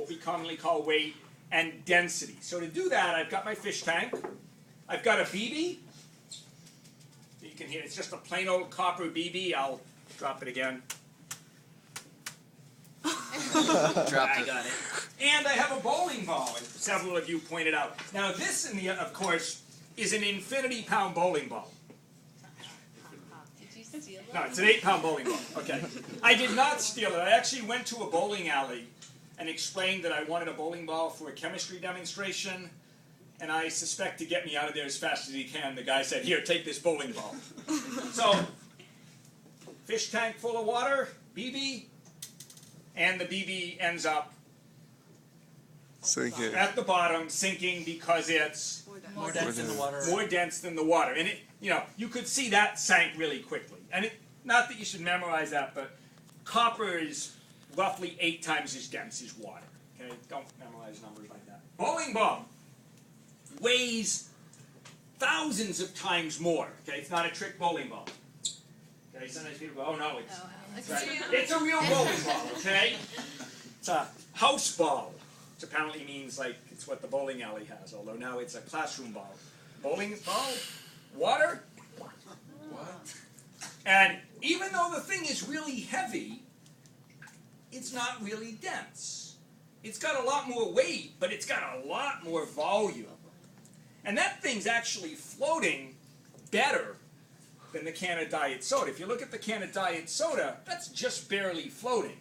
what we commonly call weight, and density. So to do that, I've got my fish tank. I've got a BB. You can hear it's just a plain old copper BB. I'll drop it again. I got it. And I have a bowling ball, as several of you pointed out. Now this, of course, is an infinity-pound bowling ball. Did you steal it? No, it's an 8-pound bowling ball. Okay. I did not steal it. I actually went to a bowling alley and explained that I wanted a bowling ball for a chemistry demonstration. And I suspect to get me out of there as fast as he can, the guy said, "Here, take this bowling ball." So, fish tank full of water, BB, and the BB ends up at the bottom, sinking because it's More dense than the water. more dense than the water. And it, you could see that sank really quickly. And not that you should memorize that, but copper is roughly 8 times as dense as water. Okay, don't memorize numbers like that. Bowling ball weighs thousands of times more. Okay, it's not a trick bowling ball. Okay, sometimes people go, "Oh no, it's a real bowling ball." Okay, it's a house ball, which apparently means like it's what the bowling alley has. Although now it's a classroom ball. Bowling ball, water. What? And even though the thing is really heavy, it's not really dense. It's got a lot more weight, but it's got a lot more volume. And that thing's actually floating better than the can of diet soda. If you look at the can of diet soda, that's just barely floating.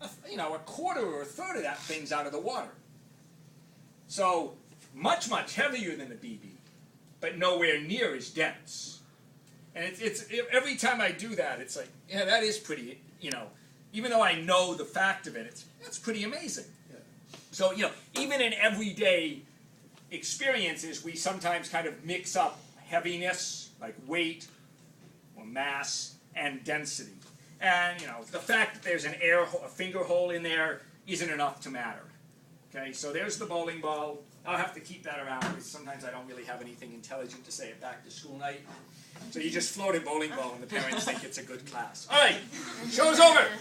A quarter or a third of that thing's out of the water. So, much, much heavier than the BB, but nowhere near as dense. And every time I do that, it's like, yeah, that is pretty, even though I know the fact of it, that's pretty amazing. Yeah. So, even in everyday experiences, we sometimes kind of mix up heaviness, like weight, or mass, and density. And, the fact that there's a finger hole in there isn't enough to matter. Okay, so there's the bowling ball. I'll have to keep that around because sometimes I don't really have anything intelligent to say at back to school night. So you just float a bowling ball and the parents think it's a good class. All right, show's over.